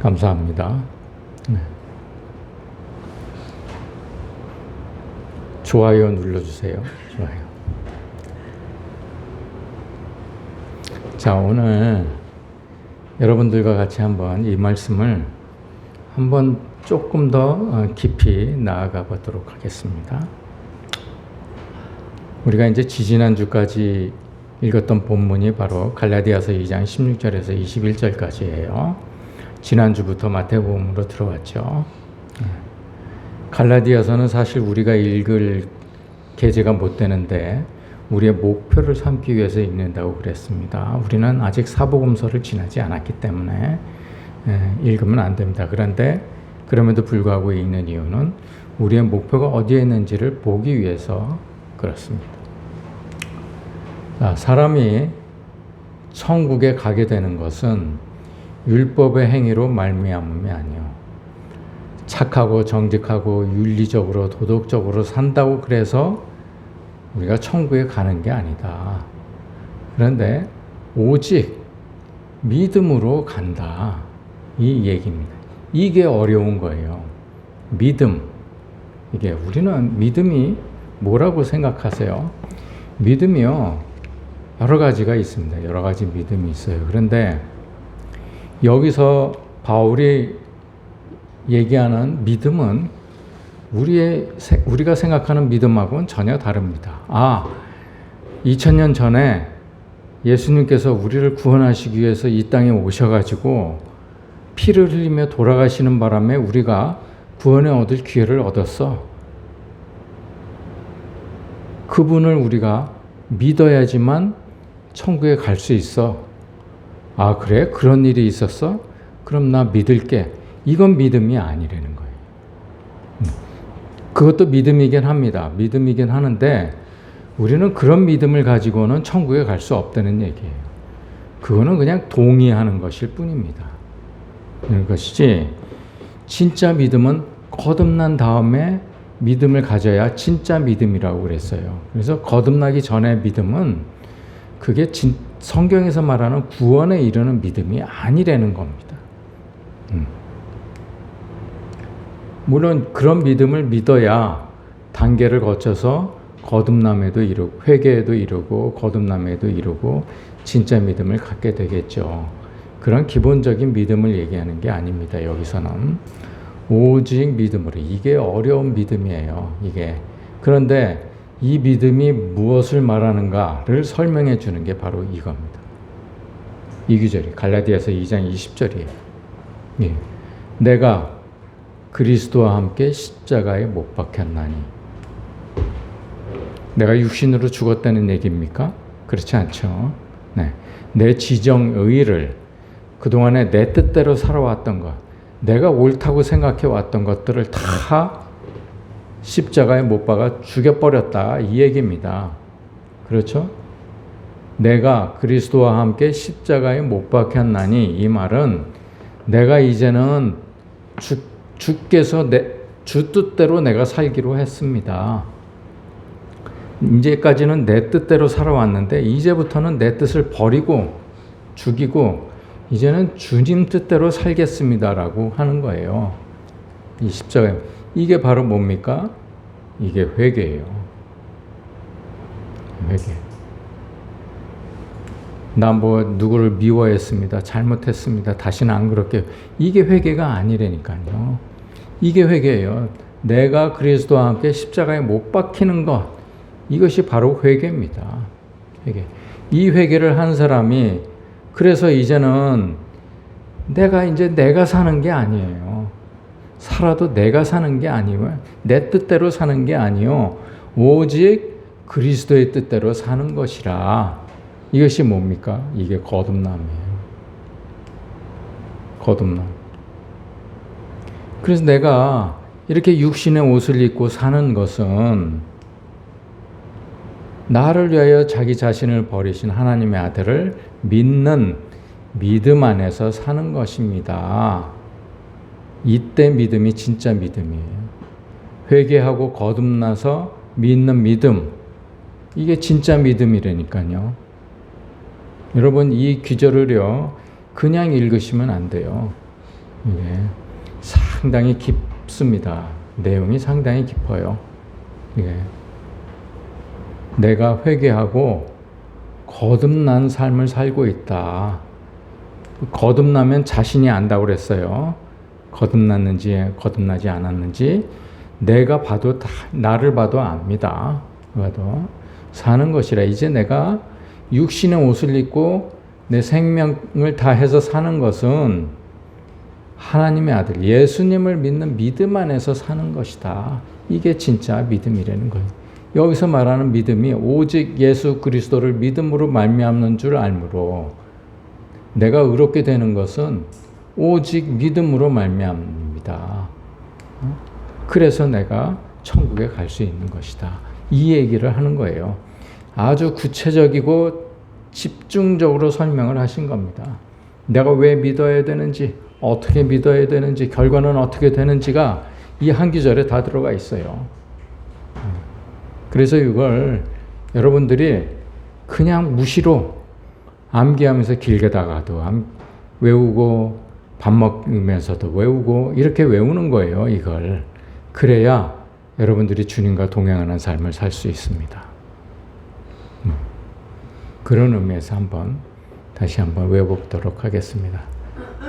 감사합니다. 네. 좋아요 눌러주세요. 좋아요. 자, 오늘 여러분들과 같이 한번 이 말씀을 한번 조금 더 깊이 나아가 보도록 하겠습니다. 우리가 이제 지지난주까지 읽었던 본문이 바로 갈라디아서 2장 16절에서 21절까지예요. 지난주부터 마태복음으로 들어왔죠. 갈라디아서는 사실 우리가 읽을 계제가 못 되는데 우리의 목표를 삼기 위해서 읽는다고 그랬습니다. 우리는 아직 사복음서를 지나지 않았기 때문에 읽으면 안 됩니다. 그런데 그럼에도 불구하고 읽는 이유는 우리의 목표가 어디에 있는지를 보기 위해서 그렇습니다. 자, 사람이 천국에 가게 되는 것은 율법의 행위로 말미암음이 아니요. 착하고 정직하고 윤리적으로 도덕적으로 산다고 그래서 우리가 천국에 가는 게 아니다. 그런데 오직 믿음으로 간다. 이 얘기입니다. 이게 어려운 거예요. 믿음. 이게 우리는 믿음이 뭐라고 생각하세요? 믿음이요. 여러 가지가 있습니다. 여러 가지 믿음이 있어요. 그런데 여기서 바울이 얘기하는 믿음은 우리가 생각하는 믿음하고는 전혀 다릅니다. 2000년 전에 예수님께서 우리를 구원하시기 위해서 이 땅에 오셔가지고 피를 흘리며 돌아가시는 바람에 우리가 구원을 얻을 기회를 얻었어. 그분을 우리가 믿어야지만 천국에 갈 수 있어. 그래? 그런 일이 있었어? 그럼 나 믿을게. 이건 믿음이 아니라는 거예요. 그것도 믿음이긴 합니다. 믿음이긴 하는데 우리는 그런 믿음을 가지고는 천국에 갈 수 없다는 얘기예요. 그거는 그냥 동의하는 것일 뿐입니다. 그런 것이지 진짜 믿음은 거듭난 다음에 믿음을 가져야 진짜 믿음이라고 그랬어요. 그래서 거듭나기 전의 믿음은 그게 성경에서 말하는 구원에 이르는 믿음이 아니라는 겁니다. 물론 그런 믿음을 믿어야 단계를 거쳐서 거듭남에도 이르고 회개에도 이르고 거듭남에도 이르고 진짜 믿음을 갖게 되겠죠. 그런 기본적인 믿음을 얘기하는 게 아닙니다. 여기서는 오직 믿음으로. 이게 어려운 믿음이에요. 이게. 그런데 이 믿음이 무엇을 말하는가를 설명해 주는 게 바로 이겁니다. 이 구절이 갈라디아서 2장 20절이에요. 예. 내가 그리스도와 함께 십자가에 못 박혔나니. 내가 육신으로 죽었다는 얘기입니까? 그렇지 않죠. 네. 내 지정의를 그동안에 내 뜻대로 살아왔던 것, 내가 옳다고 생각해 왔던 것들을 다 십자가에 못 박아 죽여버렸다. 이 얘기입니다. 그렇죠? 내가 그리스도와 함께 십자가에 못 박혔나니, 이 말은 내가 이제는 주께서 주 뜻대로 내가 살기로 했습니다. 이제까지는 내 뜻대로 살아왔는데 이제부터는 내 뜻을 버리고 죽이고 이제는 주님 뜻대로 살겠습니다라고 하는 거예요. 이 십자가에. 이게 바로 뭡니까? 이게 회개예요. 회개. 나 누구를 미워했습니다. 잘못했습니다. 다시는 안 그럴게요. 이게 회개가 아니라니까요. 이게 회개예요. 내가 그리스도와 함께 십자가에 못 박히는 것. 이것이 바로 회개입니다. 회개. 이 회개를 한 사람이 그래서 이제는 내가 사는 게 아니에요. 살아도 내가 사는 게 아니고 내 뜻대로 사는 게 아니요. 오직 그리스도의 뜻대로 사는 것이라. 이것이 뭡니까? 이게 거듭남이에요. 거듭남. 그래서 내가 이렇게 육신의 옷을 입고 사는 것은 나를 위하여 자기 자신을 버리신 하나님의 아들을 믿는 믿음 안에서 사는 것입니다. 이때 믿음이 진짜 믿음이에요. 회개하고 거듭나서 믿는 믿음. 이게 진짜 믿음이라니까요. 여러분, 이 구절을요 그냥 읽으시면 안 돼요. 이게 상당히 깊습니다. 내용이 상당히 깊어요. 이게 내가 회개하고 거듭난 삶을 살고 있다. 거듭나면 자신이 안다고 그랬어요. 거듭났는지 거듭나지 않았는지 내가 봐도 나를 봐도 압니다. 봐도 사는 것이라. 이제 내가 육신의 옷을 입고 내 생명을 다해서 사는 것은 하나님의 아들 예수님을 믿는 믿음 안에서 사는 것이다. 이게 진짜 믿음이라는 거예요. 여기서 말하는 믿음이 오직 예수 그리스도를 믿음으로 말미암는 줄 알므로 내가 의롭게 되는 것은 오직 믿음으로 말미암습니다. 그래서 내가 천국에 갈 수 있는 것이다. 이 얘기를 하는 거예요. 아주 구체적이고 집중적으로 설명을 하신 겁니다. 내가 왜 믿어야 되는지, 어떻게 믿어야 되는지, 결과는 어떻게 되는지가 이 한 구절에 다 들어가 있어요. 그래서 이걸 여러분들이 그냥 무시로 암기하면서 길 가다가도 외우고 밥 먹으면서도 외우고 이렇게 외우는 거예요. 이걸. 그래야 여러분들이 주님과 동행하는 삶을 살 수 있습니다. 그런 의미에서 다시 한번 외워보도록 하겠습니다.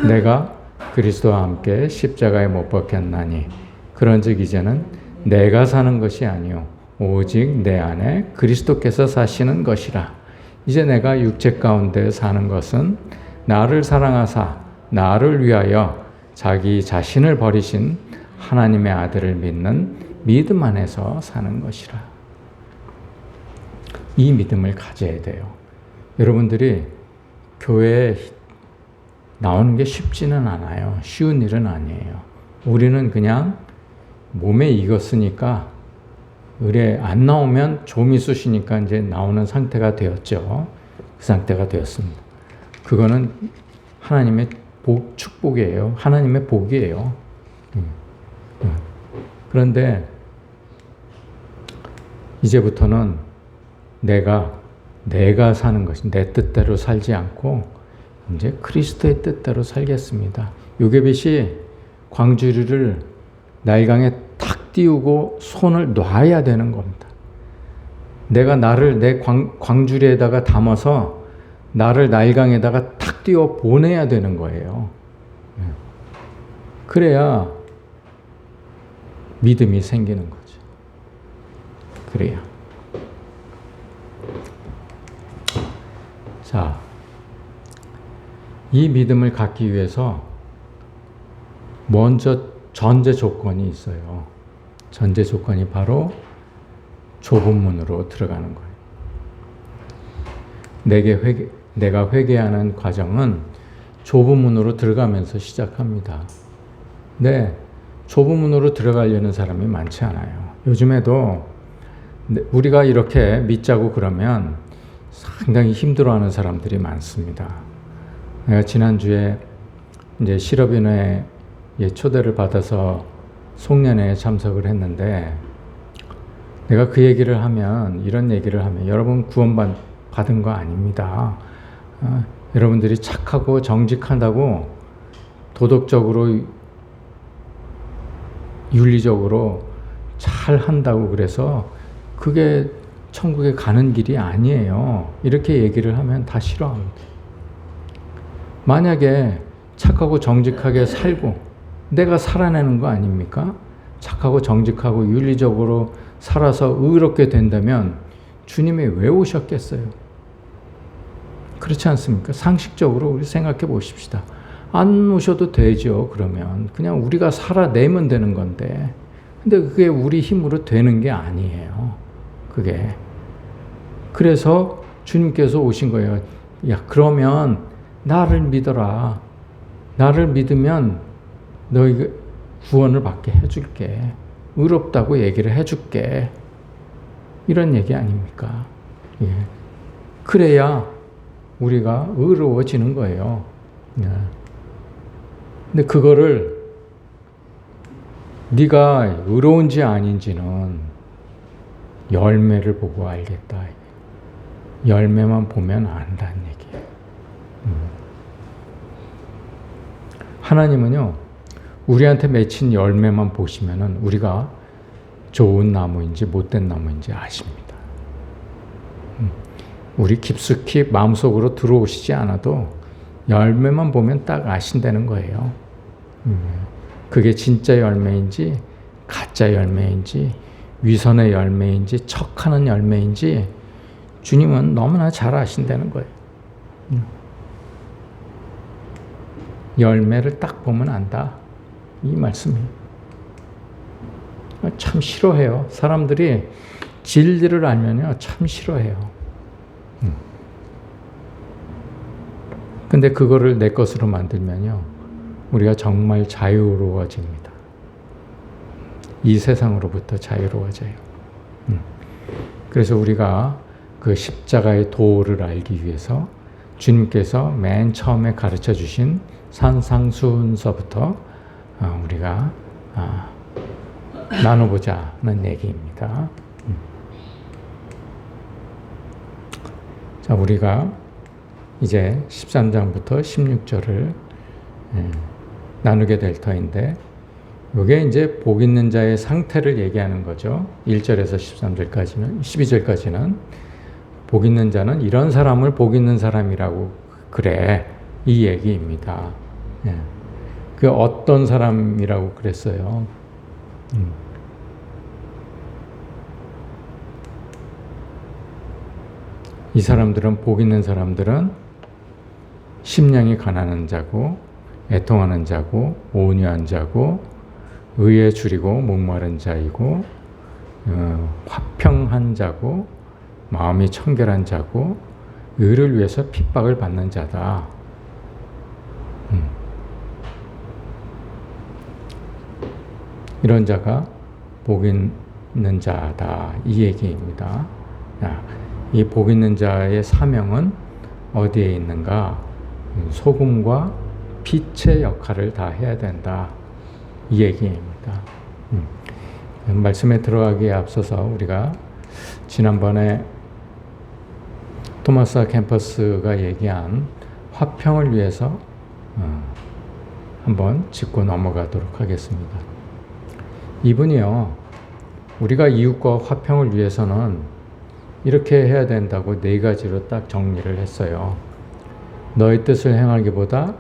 내가 그리스도와 함께 십자가에 못 박혔나니 그런즉 이제는 내가 사는 것이 아니요 오직 내 안에 그리스도께서 사시는 것이라. 이제 내가 육체 가운데 사는 것은 나를 사랑하사 나를 위하여 자기 자신을 버리신 하나님의 아들을 믿는 믿음 안에서 사는 것이라. 이 믿음을 가져야 돼요. 여러분들이 교회에 나오는 게 쉽지는 않아요. 쉬운 일은 아니에요. 우리는 그냥 몸에 익었으니까 의뢰 안 나오면 좀이 쑤시니까 이제 나오는 상태가 되었죠. 그 상태가 되었습니다. 그거는 하나님의 축복이에요. 하나님의 복이에요. 그런데 이제부터는 내가 사는 것이 내 뜻대로 살지 않고 이제 그리스도의 뜻대로 살겠습니다. 요게벳이 광주리를 날강에 탁 띄우고 손을 놔야 되는 겁니다. 내가 나를 내 광주리에다가 담아서 나를 날강에다가 탁 띄워 보내야 되는 거예요. 그래야 믿음이 생기는 거죠. 그래야. 자, 이 믿음을 갖기 위해서 먼저 전제 조건이 있어요. 전제 조건이 바로 좁은 문으로 들어가는 거예요. 내가 회개하는 과정은 좁은 문으로 들어가면서 시작합니다. 근데 좁은 문으로 들어가려는 사람이 많지 않아요. 요즘에도 우리가 이렇게 믿자고 그러면 상당히 힘들어하는 사람들이 많습니다. 내가 지난주에 이제 실업인회에 초대를 받아서 송년회에 참석을 했는데 내가 그 얘기를 하면 이런 얘기를 하면 여러분 구원받은 거 아닙니다. 여러분들이 착하고 정직하다고 도덕적으로 윤리적으로 잘 한다고 그래서 그게 천국에 가는 길이 아니에요. 이렇게 얘기를 하면 다 싫어합니다. 만약에 착하고 정직하게 살고 내가 살아내는 거 아닙니까? 착하고 정직하고 윤리적으로 살아서 의롭게 된다면 주님이 왜 오셨겠어요? 그렇지 않습니까? 상식적으로 우리 생각해 보십시다. 안 오셔도 되죠. 그러면 그냥 우리가 살아내면 되는 건데 근데 그게 우리 힘으로 되는 게 아니에요. 그게. 그래서 주님께서 오신 거예요. 야, 그러면 나를 믿어라. 나를 믿으면 너희 구원을 받게 해줄게. 의롭다고 얘기를 해줄게. 이런 얘기 아닙니까? 예. 그래야 우리가 의로워지는 거예요. 예. 근데 그거를 네가 의로운지 아닌지는 열매를 보고 알겠다. 열매만 보면 안다는 얘기예요. 하나님은요, 우리한테 맺힌 열매만 보시면은 우리가 좋은 나무인지 못된 나무인지 아십니다. 우리 깊숙이 마음속으로 들어오시지 않아도 열매만 보면 딱 아신다는 거예요. 그게 진짜 열매인지 가짜 열매인지 위선의 열매인지 척하는 열매인지 주님은 너무나 잘 아신다는 거예요. 열매를 딱 보면 안다. 이 말씀이에요. 참 싫어해요. 사람들이 진리를 알면요, 참 싫어해요. 근데 그거를 내 것으로 만들면요, 우리가 정말 자유로워집니다. 이 세상으로부터 자유로워져요. 그래서 우리가 그 십자가의 도를 알기 위해서 주님께서 맨 처음에 가르쳐 주신 산상수훈서부터 우리가 나눠보자는 얘기입니다. 자, 우리가 이제 13장부터 16절을 나누게 될 터인데, 이게 이제 복 있는 자의 상태를 얘기하는 거죠. 1절에서 13절까지는, 12절까지는 복 있는 자는 이런 사람을 복 있는 사람이라고 그래, 이 얘기입니다. 그 어떤 사람이라고 그랬어요? 이 사람들은, 복 있는 사람들은 심령이 가난한 자고 애통하는 자고 온유한 자고 의에 줄이고 목마른 자이고 화평한 자고 마음이 청결한 자고 의를 위해서 핍박을 받는 자다. 이런 자가 복 있는 자다, 이 얘기입니다. 이 복 있는 자의 사명은 어디에 있는가? 소금과 빛의 역할을 다 해야 된다, 이 얘기입니다. 말씀에 들어가기에 앞서서 우리가 지난번에 토마스 캠퍼스가 얘기한 화평을 위해서 한번 짚고 넘어가도록 하겠습니다. 이분이요, 우리가 이웃과 화평을 위해서는 이렇게 해야 된다고 4가지로 딱 정리를 했어요. 너의 뜻을 행하기보다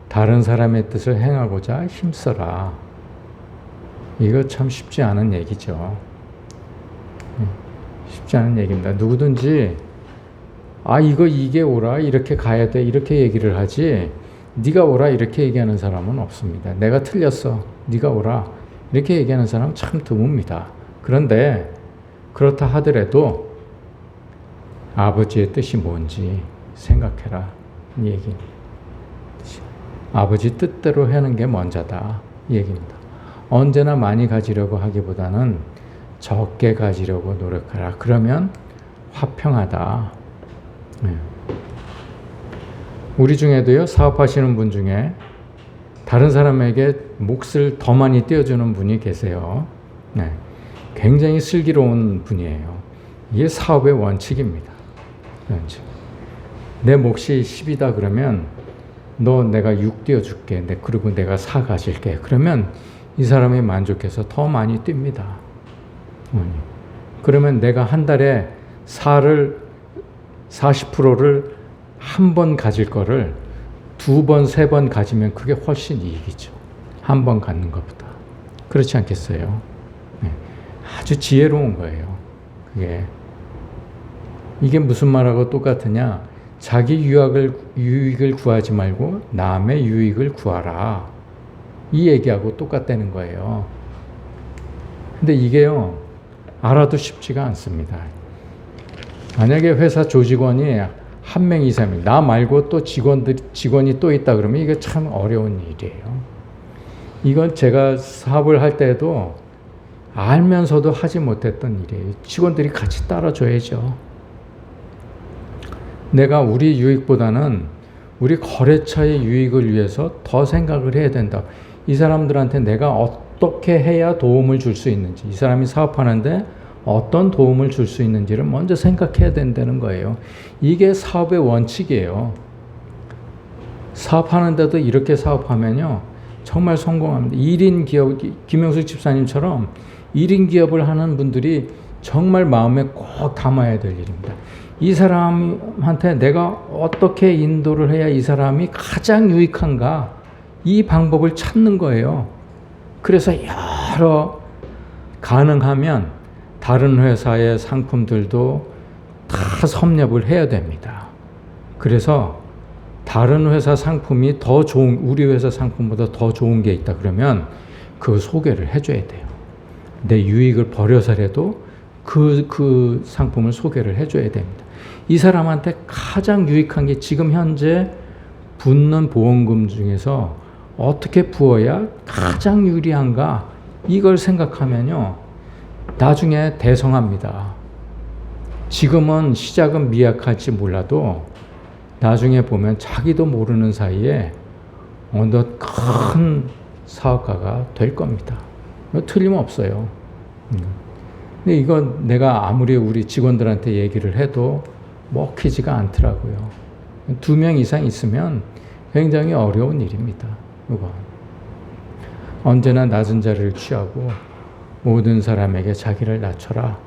다른 사람의 뜻을 행하고자 힘써라. 이거 참 쉽지 않은 얘기죠. 쉽지 않은 얘기입니다. 누구든지 이게 옳아, 이렇게 가야 돼, 이렇게 얘기를 하지, 네가 옳아 이렇게 얘기하는 사람은 없습니다. 내가 틀렸어, 네가 옳아 이렇게 얘기하는 사람은 참 드뭅니다. 그런데 그렇다 하더라도 아버지의 뜻이 뭔지 생각해라, 이 얘기입니다. 아버지 뜻대로 하는 게 먼저다, 이 얘기입니다. 언제나 많이 가지려고 하기보다는 적게 가지려고 노력하라. 그러면 화평하다. 우리 중에도요, 사업하시는 분 중에 다른 사람에게 몫을 더 많이 떼어주는 분이 계세요. 굉장히 슬기로운 분이에요. 이게 사업의 원칙입니다. 원칙. 내 몫이 10이다 그러면 너 내가 6 떼어줄게. 그리고 내가 4 가질게. 그러면 이 사람이 만족해서 더 많이 띱니다. 그러면 내가 한 달에 40%를 한 번 가질 거를 2번, 3번 가지면 그게 훨씬 이익이죠. 한 번 갖는 것보다. 그렇지 않겠어요? 아주 지혜로운 거예요. 이게 무슨 말하고 똑같으냐? 자기 유익을 구하지 말고 남의 유익을 구하라. 이 얘기하고 똑같다는 거예요. 근데 이게요, 알아도 쉽지가 않습니다. 만약에 회사 조직원이 1명 이상이, 나 말고 또 직원이 또 있다 그러면 이게 참 어려운 일이에요. 이건 제가 사업을 할 때도 알면서도 하지 못했던 일이에요. 직원들이 같이 따라줘야죠. 내가 우리 유익보다는 우리 거래처의 유익을 위해서 더 생각을 해야 된다. 이 사람들한테 내가 어떻게 해야 도움을 줄 수 있는지, 이 사람이 사업하는데 어떤 도움을 줄 수 있는지를 먼저 생각해야 된다는 거예요. 이게 사업의 원칙이에요. 사업하는데도 이렇게 사업하면요, 정말 성공합니다. 1인 기업, 김영숙 집사님처럼 1인 기업을 하는 분들이 정말 마음에 꼭 담아야 될 일입니다. 이 사람한테 내가 어떻게 인도를 해야 이 사람이 가장 유익한가, 이 방법을 찾는 거예요. 그래서 여러 가능하면 다른 회사의 상품들도 다 섭렵을 해야 됩니다. 그래서 다른 회사 상품이 더 좋은, 우리 회사 상품보다 더 좋은 게 있다 그러면 그 소개를 해줘야 돼요. 내 유익을 버려서라도 그 상품을 소개를 해줘야 됩니다. 이 사람한테 가장 유익한 게 지금 현재 붙는 보험금 중에서 어떻게 부어야 가장 유리한가, 이걸 생각하면요, 나중에 대성합니다. 지금은 시작은 미약할지 몰라도 나중에 보면 자기도 모르는 사이에 어느덧 큰 사업가가 될 겁니다. 틀림없어요. 근데 이건 내가 아무리 우리 직원들한테 얘기를 해도 먹히지가 않더라고요. 2명 이상 있으면 굉장히 어려운 일입니다. 이건 언제나 낮은 자리를 취하고 모든 사람에게 자기를 낮춰라.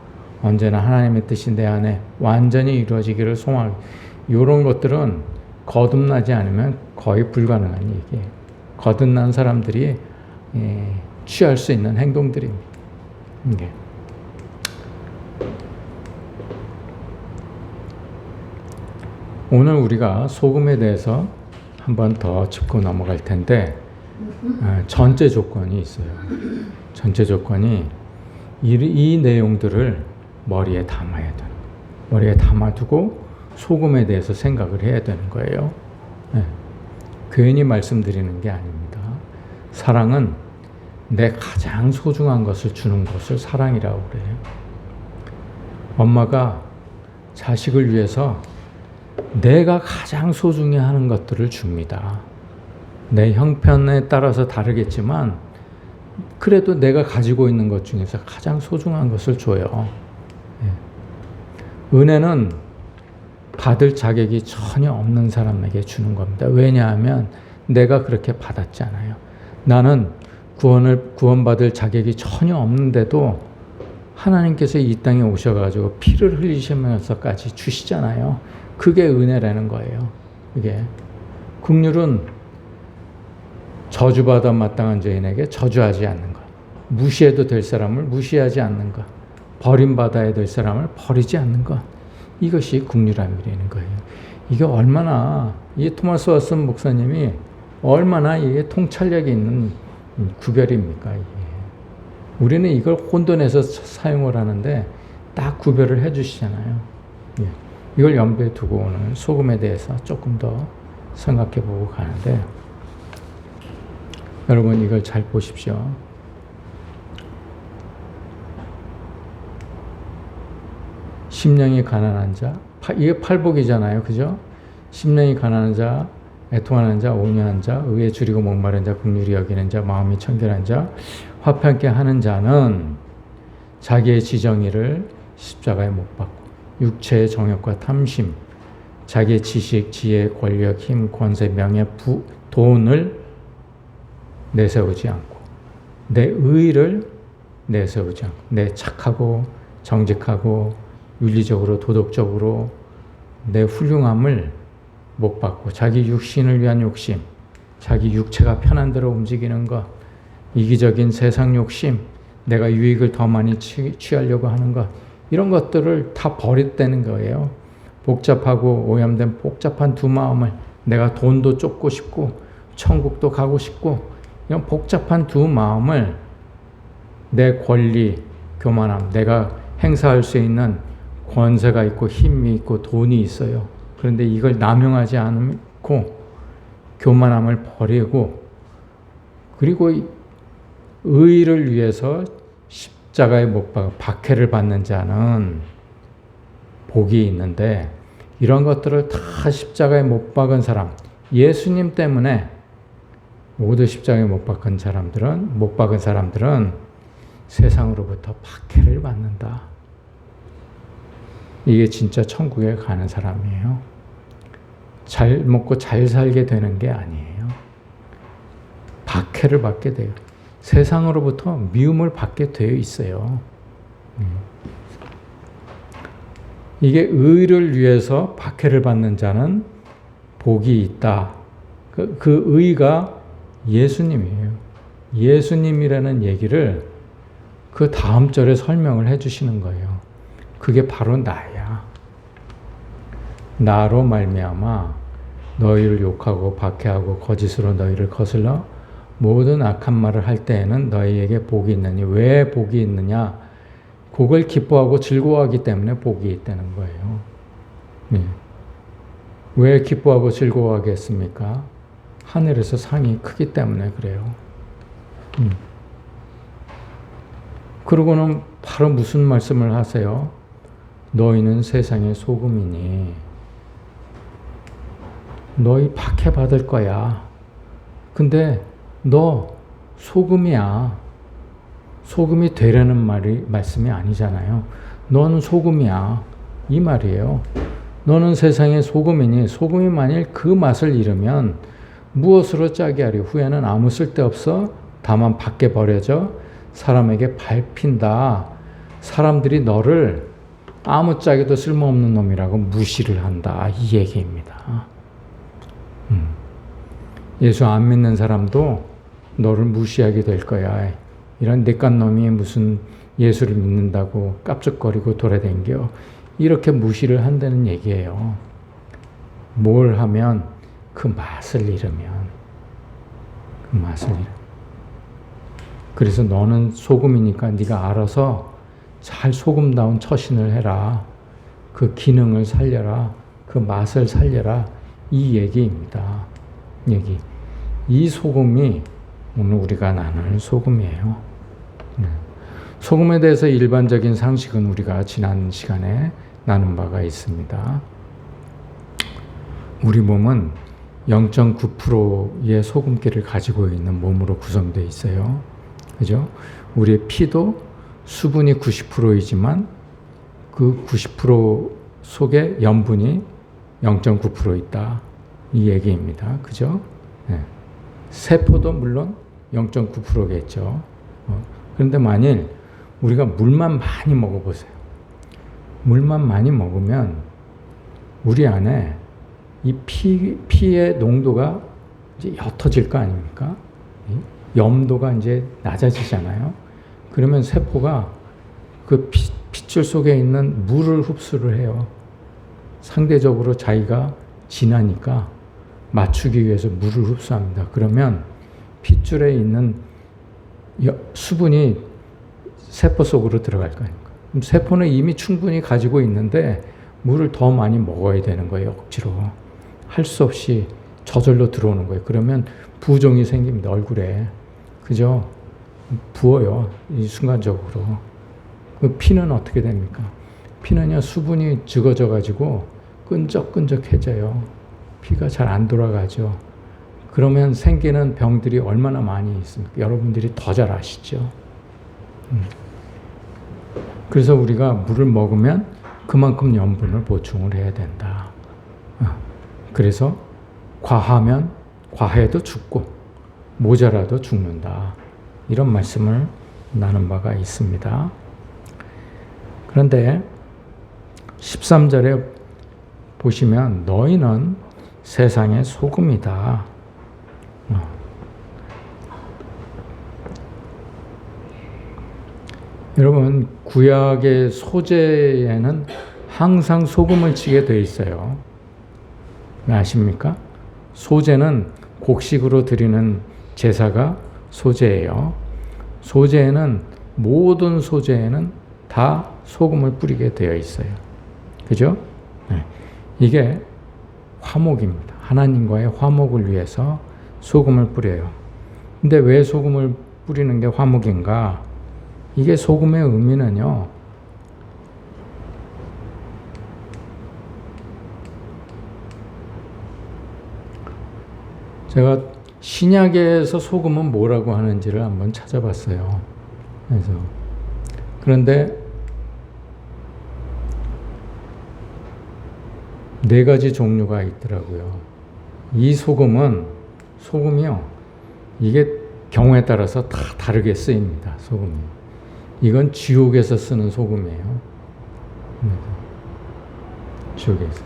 언제나 하나님의 뜻이 내 안에 완전히 이루어지기를 소망하고, 이런 것들은 거듭나지 않으면 거의 불가능한 얘기예요. 거듭난 사람들이 취할 수 있는 행동들입니다. 이게. 오늘 우리가 소금에 대해서 한 번 더 짚고 넘어갈 텐데, 전제 조건이 있어요. 전제 조건이 이 내용들을 머리에 담아야 돼요. 머리에 담아두고 소금에 대해서 생각을 해야 되는 거예요. 네. 괜히 말씀드리는 게 아닙니다. 사랑은 내 가장 소중한 것을 주는 것을 사랑이라고 그래요. 엄마가 자식을 위해서 내가 가장 소중히 하는 것들을 줍니다. 내 형편에 따라서 다르겠지만 그래도 내가 가지고 있는 것 중에서 가장 소중한 것을 줘요. 은혜는 받을 자격이 전혀 없는 사람에게 주는 겁니다. 왜냐하면 내가 그렇게 받았잖아요. 나는 구원받을 자격이 전혀 없는데도 하나님께서 이 땅에 오셔가지고 피를 흘리시면서까지 주시잖아요. 그게 은혜라는 거예요. 이게 긍휼은 저주받아 마땅한 죄인에게 저주하지 않는 것, 무시해도 될 사람을 무시하지 않는 것, 버림받아야 될 사람을 버리지 않는 것, 이것이 긍휼함이라는 거예요. 이게 얼마나, 이 토마스 왓슨 목사님이 얼마나 이게 통찰력이 있는 구별입니까? 이게. 우리는 이걸 혼돈해서 사용을 하는데 딱 구별을 해주시잖아요. 예. 이걸 염두에 두고 오늘 소금에 대해서 조금 더 생각해 보고 가는데, 여러분 이걸 잘 보십시오. 심령이 가난한 자, 이게 팔복이잖아요. 그죠? 심령이 가난한 자, 애통하는 자, 온유한 자, 의에 줄이고 목마른 자, 긍휼히 여기는 자, 마음이 청결한 자, 화평케 하는 자는 자기의 지정의를 십자가에 못 박고 육체의 정욕과 탐심, 자기의 지식, 지혜, 권력, 힘, 권세, 명예, 돈을 내세우지 않고 내 의를 내세우지 않고 내 착하고 정직하고 윤리적으로 도덕적으로 내 훌륭함을 못 받고 자기 육신을 위한 욕심, 자기 육체가 편한 대로 움직이는 것, 이기적인 세상 욕심, 내가 유익을 더 많이 취하려고 하는 것, 이런 것들을 다 버렸다는 거예요. 복잡하고 오염된 복잡한 두 마음을, 내가 돈도 쫓고 싶고 천국도 가고 싶고 이런 복잡한 두 마음을, 내 권리, 교만함, 내가 행사할 수 있는 권세가 있고 힘이 있고 돈이 있어요. 그런데 이걸 남용하지 않고 교만함을 버리고, 그리고 의를 위해서 십자가에 못 박아 박해를 받는 자는 복이 있는데, 이런 것들을 다 십자가에 못 박은 사람, 예수님 때문에 모두 십자가에 못 박은 사람들은 세상으로부터 박해를 받는다. 이게 진짜 천국에 가는 사람이에요. 잘 먹고 잘 살게 되는 게 아니에요. 박해를 받게 돼요. 세상으로부터 미움을 받게 되어 있어요. 이게 의를 위해서 박해를 받는 자는 복이 있다. 그 의가 예수님이에요. 예수님이라는 얘기를 그 다음 절에 설명을 해주시는 거예요. 그게 바로 나야. 나로 말미암아 너희를 욕하고 박해하고 거짓으로 너희를 거슬러 모든 악한 말을 할 때에는 너희에게 복이 있느니. 왜 복이 있느냐? 그걸 기뻐하고 즐거워하기 때문에 복이 있다는 거예요. 네. 왜 기뻐하고 즐거워하겠습니까? 하늘에서 상이 크기 때문에 그래요. 그러고는 바로 무슨 말씀을 하세요? 너희는 세상의 소금이니 너희 박해받을 거야. 근데 너 소금이야. 소금이 되라는 말씀이 아니잖아요. 너는 소금이야. 이 말이에요. 너는 세상의 소금이니 소금이 만일 그 맛을 잃으면 무엇으로 짜게 하려? 후에는 아무 쓸데없어 다만 밖에 버려져 사람에게 밟힌다. 사람들이 너를 아무짝에도 쓸모없는 놈이라고 무시를 한다. 이 얘기입니다. 예수 안 믿는 사람도 너를 무시하게 될 거야. 이런 내깐 놈이 무슨 예수를 믿는다고 깝죽거리고 돌아다녀. 이렇게 무시를 한다는 얘기예요. 뭘 하면? 그 맛을 잃으면. 그 맛을 잃으면. 그래서 너는 소금이니까 네가 알아서 잘 소금다운 처신을 해라. 그 기능을 살려라. 그 맛을 살려라. 이 얘기입니다. 얘기. 이 소금이 오늘 우리가 나눌 소금이에요. 소금에 대해서 일반적인 상식은 우리가 지난 시간에 나눈 바가 있습니다. 우리 몸은 0.9%의 소금기를 가지고 있는 몸으로 구성되어 있어요. 그죠? 우리의 피도 수분이 90%이지만 그 90% 속에 염분이 0.9% 있다. 이 얘기입니다. 그죠? 네. 세포도 물론 0.9%겠죠. 그런데 만일 우리가 물만 많이 먹어보세요. 물만 많이 먹으면 우리 안에 이 피의 농도가 이제 옅어질 거 아닙니까? 염도가 이제 낮아지잖아요. 그러면 세포가 그 핏줄 속에 있는 물을 흡수를 해요. 상대적으로 자기가 진하니까 맞추기 위해서 물을 흡수합니다. 그러면 핏줄에 있는 수분이 세포 속으로 들어갈 거 아닙니까? 그럼 세포는 이미 충분히 가지고 있는데 물을 더 많이 먹어야 되는 거예요. 억지로. 할 수 없이 저절로 들어오는 거예요. 그러면 부종이 생깁니다. 얼굴에. 그죠? 부어요. 이 순간적으로. 그 피는 어떻게 됩니까? 피는요, 수분이 적어져 가지고 끈적끈적해져요. 피가 잘 안 돌아가죠. 그러면 생기는 병들이 얼마나 많이 있습니까? 여러분들이 더 잘 아시죠? 그래서 우리가 물을 먹으면 그만큼 염분을 보충을 해야 된다. 그래서 과하면 과해도 죽고 모자라도 죽는다. 이런 말씀을 나눈 바가 있습니다. 그런데 13절에 보시면 너희는 세상의 소금이다. 여러분, 구약의 소제에는 항상 소금을 치게 돼 있어요. 아십니까? 소제는 곡식으로 드리는 제사가 소제예요. 소제에는 모든 소제에는 다 소금을 뿌리게 되어 있어요. 그죠? 네. 이게 화목입니다. 하나님과의 화목을 위해서 소금을 뿌려요. 근데 왜 소금을 뿌리는 게 화목인가? 이게 소금의 의미는요, 제가 신약에서 소금은 뭐라고 하는지를 한번 찾아봤어요. 그런데 4가지 종류가 있더라고요. 이 소금이요, 이게 경우에 따라서 다 다르게 쓰입니다. 소금이. 이건 지옥에서 쓰는 소금이에요. 지옥에서.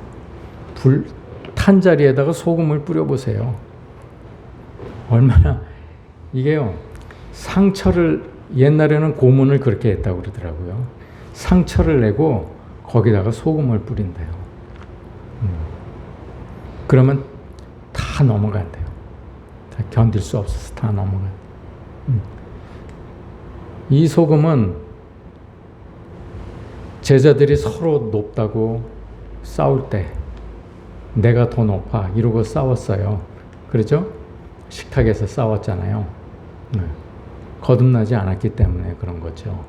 탄 자리에다가 소금을 뿌려보세요. 얼마나, 이게요, 상처를, 옛날에는 고문을 그렇게 했다고 그러더라고요. 상처를 내고 거기다가 소금을 뿌린대요. 그러면 다 넘어간대요. 다 견딜 수 없어서 다 넘어간대요. 이 소금은 제자들이 서로 높다고 싸울 때 내가 더 높아 이러고 싸웠어요. 그렇죠? 식탁에서 싸웠잖아요. 거듭나지 않았기 때문에 그런 거죠.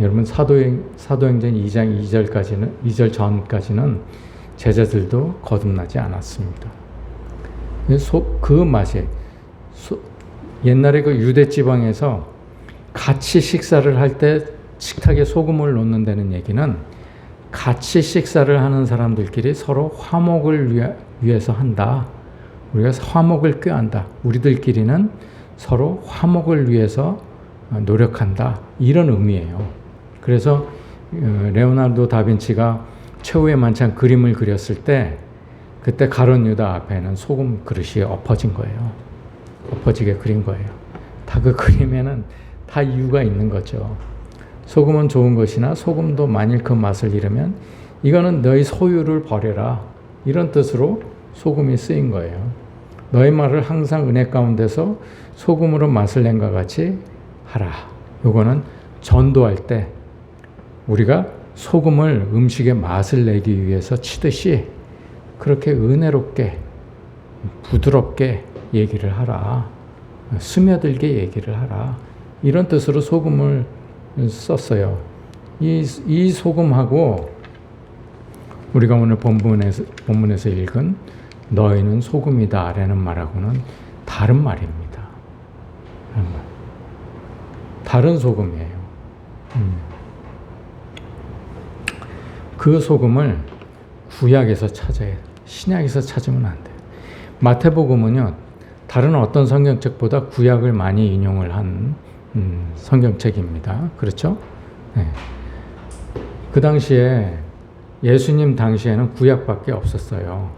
여러분 사도행전 2장 2절 전까지는 제자들도 거듭나지 않았습니다. 그 맛에 옛날에 그 유대 지방에서 같이 식사를 할 때 식탁에 소금을 놓는다는 얘기는 같이 식사를 하는 사람들끼리 서로 화목을 위해서 한다. 우리가 화목을 꾀한다. 우리들끼리는 서로 화목을 위해서 노력한다. 이런 의미예요. 그래서 레오나르도 다빈치가 최후의 만찬 그림을 그렸을 때 그때 가룟 유다 앞에는 소금 그릇이 엎어진 거예요. 엎어지게 그린 거예요. 다 그 그림에는 다 이유가 있는 거죠. 소금은 좋은 것이나 소금도 만일 그 맛을 잃으면 이거는 너희 소유를 버려라. 이런 뜻으로 소금이 쓰인 거예요. 너희 말을 항상 은혜 가운데서 소금으로 맛을 낸과 같이 하라. 요거는 전도할 때 우리가 소금을 음식에 맛을 내기 위해서 치듯이 그렇게 은혜롭게 부드럽게 얘기를 하라. 스며들게 얘기를 하라. 이런 뜻으로 소금을 썼어요. 이 소금하고 우리가 오늘 본문에서 읽은 너희는 소금이다 라는 말하고는 다른 말입니다. 다른 소금이에요. 그 소금을 구약에서 찾아야 돼요. 신약에서 찾으면 안 돼요. 마태복음은요, 다른 어떤 성경책보다 구약을 많이 인용을 한 성경책입니다. 그렇죠? 네. 그 당시에 예수님 당시에는 구약밖에 없었어요.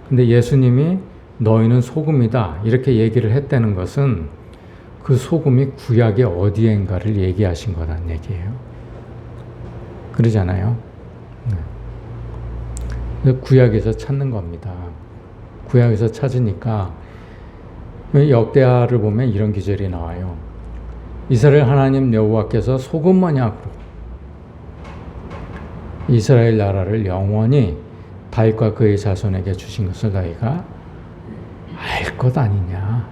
근데 예수님이 너희는 소금이다 이렇게 얘기를 했다는 것은 그 소금이 구약의 어디엔가를 얘기하신 거란 얘기예요. 그러잖아요. 네. 구약에서 찾는 겁니다. 구약에서 찾으니까 역대하를 보면 이런 기절이 나와요. 이스라엘 하나님 여호와께서 소금 언약으로 이스라엘 나라를 영원히 다윗과 그의 자손에게 주신 것을 너희가 알 것 아니냐.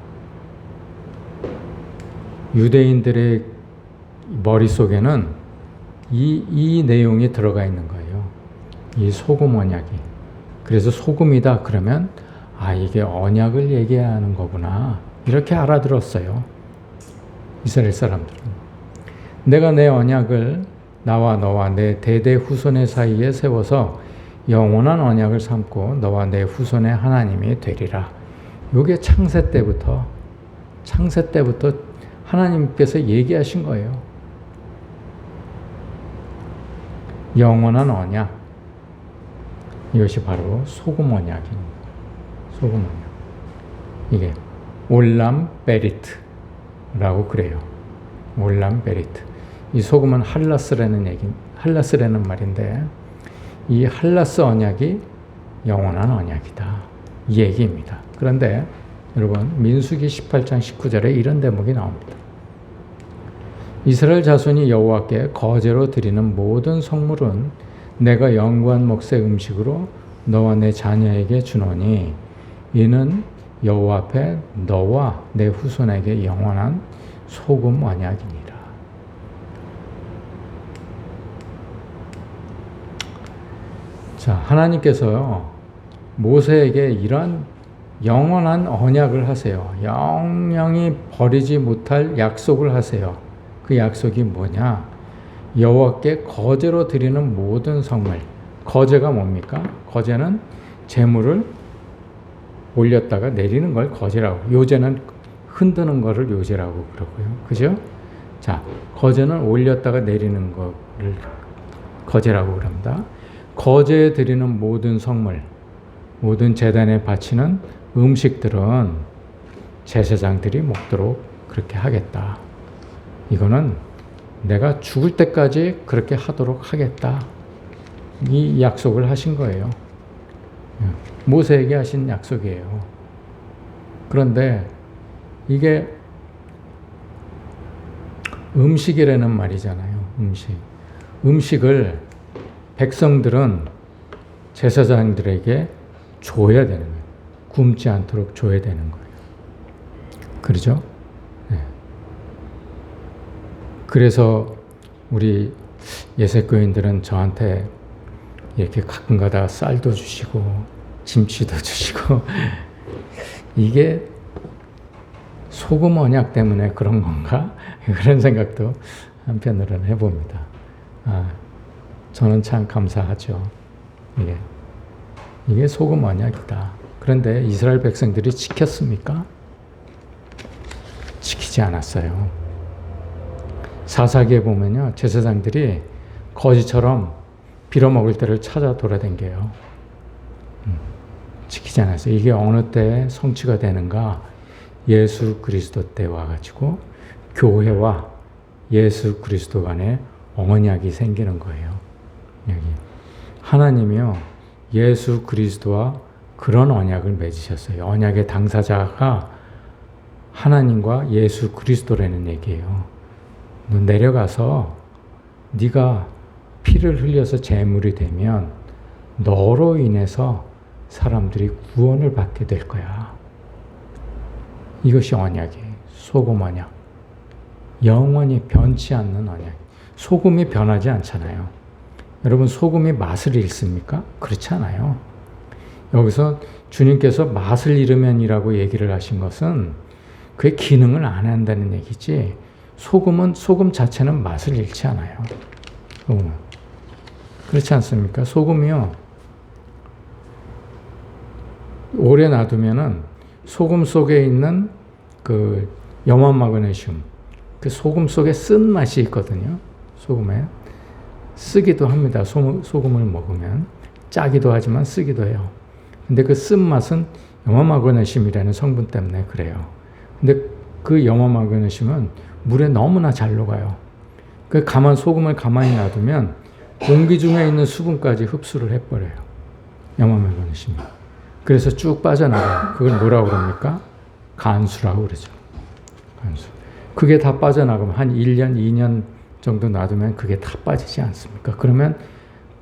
유대인들의 머릿속에는 이 내용이 들어가 있는 거예요. 이 소금 언약이. 그래서 소금이다 그러면 이게 언약을 얘기하는 거구나. 이렇게 알아들었어요. 이스라엘 사람들은. 내가 내 언약을 나와 너와 내 대대 후손의 사이에 세워서 영원한 언약을 삼고 너와 내 후손의 하나님이 되리라. 이게 창세 때부터 하나님께서 얘기하신 거예요. 영원한 언약. 이것이 바로 소금 언약입니다. 소금 언약. 이게 올람 베리트라고 그래요. 올람 베리트. 이 소금은 할라스라는 말인데 이 할라스 언약이 영원한 언약이다. 이 얘기입니다. 그런데 여러분 민수기 18장 19절에 이런 대목이 나옵니다. 이스라엘 자손이 여호와께 거제로 드리는 모든 성물은 내가 영구한 몫의 음식으로 너와 내 자녀에게 주노니 이는 여호와 앞에 너와 내 후손에게 영원한 소금 언약이니라. 자, 하나님께서요 모세에게 이런 영원한 언약을 하세요. 영영이 버리지 못할 약속을 하세요. 그 약속이 뭐냐? 여호와께 거제로 드리는 모든 성물. 거제가 뭡니까? 거제는 제물을 올렸다가 내리는 걸 거제라고. 요제는 흔드는 거를 요제라고 그러고요. 그죠? 자, 거제는 올렸다가 내리는 거를 거제라고 그럽니다. 거제에 드리는 모든 성물, 모든 제단에 바치는 음식들은 제사장들이 먹도록 그렇게 하겠다. 이거는 내가 죽을 때까지 그렇게 하도록 하겠다. 이 약속을 하신 거예요. 모세에게 하신 약속이에요. 그런데 이게 음식이라는 말이잖아요. 음식을 백성들은 제사장들에게 줘야 되는 거예요. 굶지 않도록 줘야 되는 거예요. 그러죠? 네. 그래서 우리 예새교인들은 저한테 이렇게 가끔가다 쌀도 주시고 김치도 주시고 이게 소금 언약 때문에 그런 건가? 그런 생각도 한편으로는 해봅니다. 저는 참 감사하죠. 이게 소금 언약이다. 그런데 이스라엘 백성들이 지켰습니까? 지키지 않았어요. 사사기에 보면요, 제사장들이 거지처럼 빌어먹을 때를 찾아 돌아다녀요. 지키지 않았어요. 이게 어느 때 성취가 되는가? 예수 그리스도 때 와가지고 교회와 예수 그리스도 간에 언약이 생기는 거예요. 여기 하나님이요, 예수 그리스도와 그런 언약을 맺으셨어요. 언약의 당사자가 하나님과 예수 그리스도라는 얘기예요. 너 내려가서 네가 피를 흘려서 제물이 되면 너로 인해서 사람들이 구원을 받게 될 거야. 이것이 언약이에요. 소금 언약. 영원히 변치 않는 언약. 소금이 변하지 않잖아요. 여러분, 소금이 맛을 잃습니까? 그렇지 않아요. 여기서 주님께서 맛을 잃으면이라고 얘기를 하신 것은 그의 기능을 안 한다는 얘기지, 소금 자체는 맛을 잃지 않아요. 그렇지 않습니까? 소금이요, 오래 놔두면은 소금 속에 있는 그 염화마그네슘, 그 소금 속에 쓴 맛이 있거든요. 소금에 쓰기도 합니다. 소금을 먹으면 짜기도 하지만 쓰기도 해요. 근데 그 쓴맛은 염화마그네슘이라는 성분 때문에 그래요. 근데 그 염화마그네슘은 물에 너무나 잘 녹아요. 그 소금을 가만히 놔두면 공기 중에 있는 수분까지 흡수를 해버려요. 염화마그네슘이. 그래서 쭉 빠져나가요. 그걸 뭐라고 그럽니까? 간수라고 그러죠. 간수. 그게 다 빠져나가면 한 1년, 2년 정도 놔두면 그게 다 빠지지 않습니까? 그러면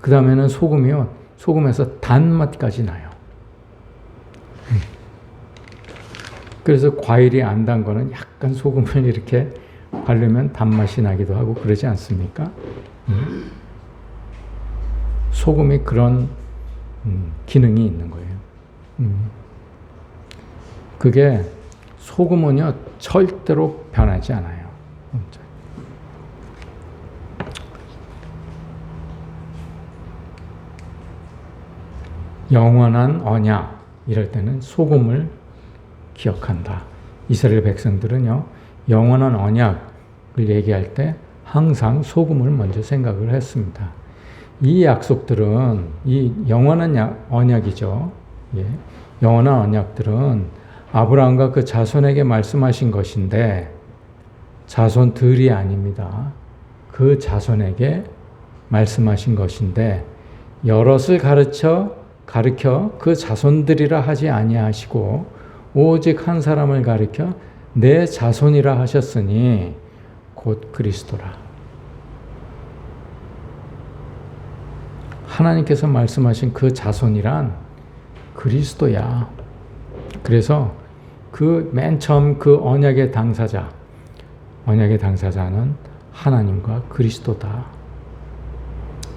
그 다음에는 소금에서 단맛까지 나요. 그래서 과일이 안 단 거는 약간 소금을 이렇게 바르면 단맛이 나기도 하고 그러지 않습니까? 소금이 그런 기능이 있는 거예요. 그게 소금은요, 절대로 변하지 않아요. 영원한 언약, 이럴 때는 소금을 기억한다. 이스라엘 백성들은요, 영원한 언약을 얘기할 때 항상 소금을 먼저 생각을 했습니다. 이 약속들은, 이 영원한 언약이죠. 예. 영원한 언약들은 아브라함과 그 자손에게 말씀하신 것인데, 자손들이 아닙니다. 그 자손에게 말씀하신 것인데, 여럿을 가르쳐 그 자손들이라 하지 아니하시고 오직 한 사람을 가리켜 내 자손이라 하셨으니 곧 그리스도라. 하나님께서 말씀하신 그 자손이란 그리스도야. 그래서 그 맨 처음 그 언약의 당사자는 하나님과 그리스도다.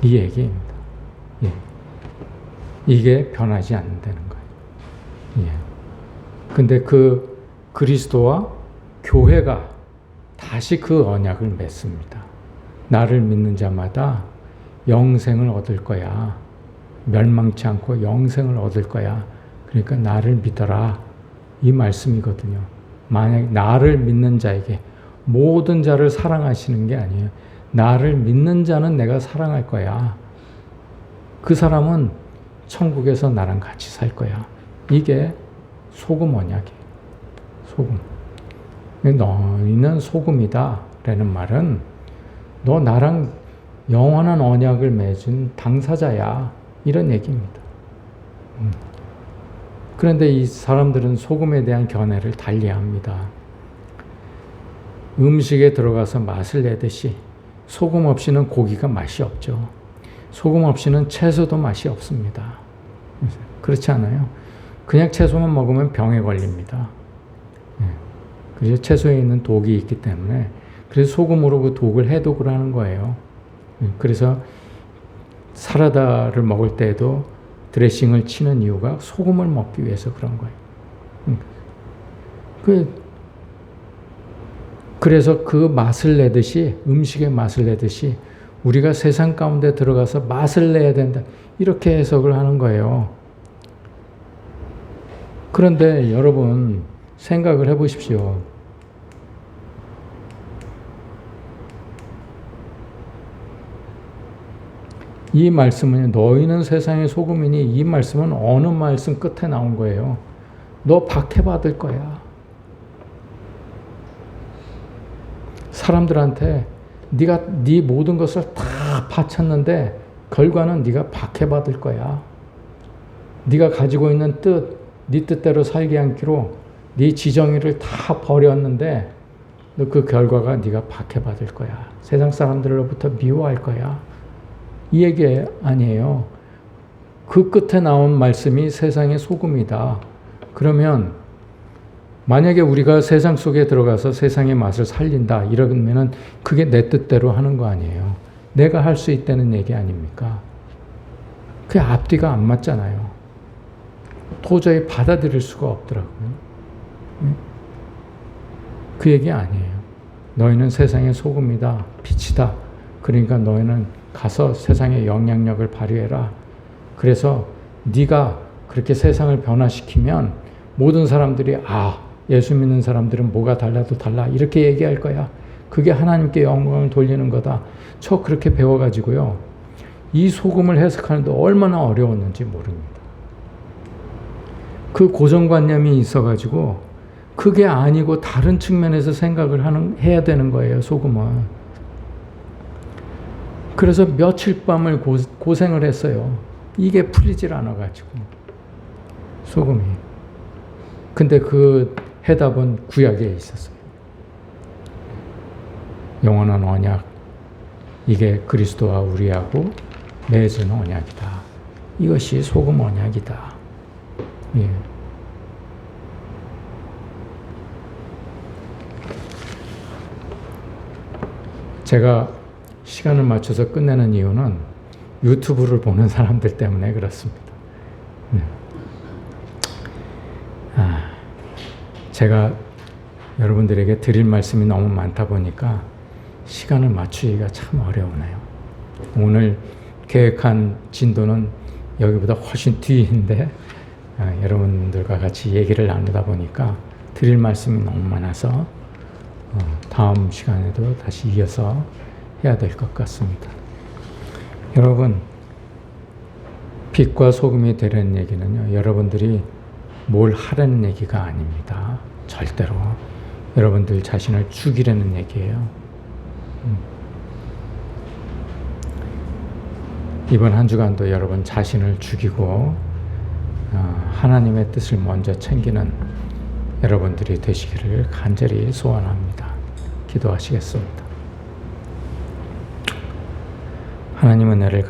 이 얘기입니다. 예. 이게 변하지 않는다는 거예요. 예. 근데 그 그리스도와 교회가 다시 그 언약을 맺습니다. 나를 믿는 자마다 영생을 얻을 거야. 멸망치 않고 영생을 얻을 거야. 그러니까 나를 믿어라. 이 말씀이거든요. 만약 나를 믿는 자에게 모든 자를 사랑하시는 게 아니에요. 나를 믿는 자는 내가 사랑할 거야. 그 사람은 천국에서 나랑 같이 살 거야. 이게 소금 언약이에요. 소금. 너희는 소금이다 라는 말은 너 나랑 영원한 언약을 맺은 당사자야. 이런 얘기입니다. 그런데 이 사람들은 소금에 대한 견해를 달리합니다. 음식에 들어가서 맛을 내듯이 소금 없이는 고기가 맛이 없죠. 소금 없이는 채소도 맛이 없습니다. 그렇지 않아요? 그냥 채소만 먹으면 병에 걸립니다. 그래서 채소에 있는 독이 있기 때문에 그래서 소금으로 그 독을 해독을 하는 거예요. 그래서 사라다를 먹을 때에도 드레싱을 치는 이유가 소금을 먹기 위해서 그런 거예요. 그래서 그 맛을 내듯이 음식의 맛을 내듯이 우리가 세상 가운데 들어가서 맛을 내야 된다. 이렇게 해석을 하는 거예요. 그런데 여러분 생각을 해보십시오. 이 말씀은 너희는 세상의 소금이니 이 말씀은 어느 말씀 끝에 나온 거예요. 너 박해받을 거야. 사람들한테 네가 네 모든 것을 다 바쳤는데 결과는 네가 박해받을 거야. 네가 가지고 있는 뜻, 네 뜻대로 살게 않기로 네 지정의를 다 버렸는데 너 그 결과가 네가 박해받을 거야. 세상 사람들로부터 미워할 거야. 이 얘기 아니에요. 그 끝에 나온 말씀이 세상의 소금이다. 그러면 만약에 우리가 세상 속에 들어가서 세상의 맛을 살린다 이러면은 그게 내 뜻대로 하는 거 아니에요. 내가 할 수 있다는 얘기 아닙니까? 그게 앞뒤가 안 맞잖아요. 도저히 받아들일 수가 없더라고요. 그 얘기 아니에요. 너희는 세상의 소금이다, 빛이다. 그러니까 너희는 가서 세상의 영향력을 발휘해라. 그래서 네가 그렇게 세상을 변화시키면 모든 사람들이 예수 믿는 사람들은 뭐가 달라도 달라 이렇게 얘기할 거야. 그게 하나님께 영광을 돌리는 거다. 저 그렇게 배워가지고요. 이 소금을 해석하는데 얼마나 어려웠는지 모릅니다. 그 고정관념이 있어가지고 그게 아니고 다른 측면에서 생각을 해야 되는 거예요. 소금은. 그래서 며칠 밤을 고생을 했어요. 이게 풀리질 않아가지고. 소금이. 근데 그 해답은 구약에 있었어요. 영원한 언약. 이게 그리스도와 우리하고 맺은 언약이다. 이것이 소금 언약이다. 예. 제가 시간을 맞춰서 끝내는 이유는 유튜브를 보는 사람들 때문에 그렇습니다. 제가 여러분들에게 드릴 말씀이 너무 많다 보니까 시간을 맞추기가 참 어려우네요. 오늘 계획한 진도는 여기보다 훨씬 뒤인데 여러분들과 같이 얘기를 나누다 보니까 드릴 말씀이 너무 많아서 다음 시간에도 다시 이어서 해야 될 것 같습니다. 여러분, 빛과 소금이 되려는 얘기는요, 여러분들이 뭘 하라는 얘기가 아닙니다. 절대로. 여러분들 자신을 죽이려는 얘기예요. 이번 한 주간도 여러분 자신을 죽이고 하나님의 뜻을 먼저 챙기는 여러분들이 되시기를 간절히 소원합니다. 기도하시겠습니다. 하나님 은혜를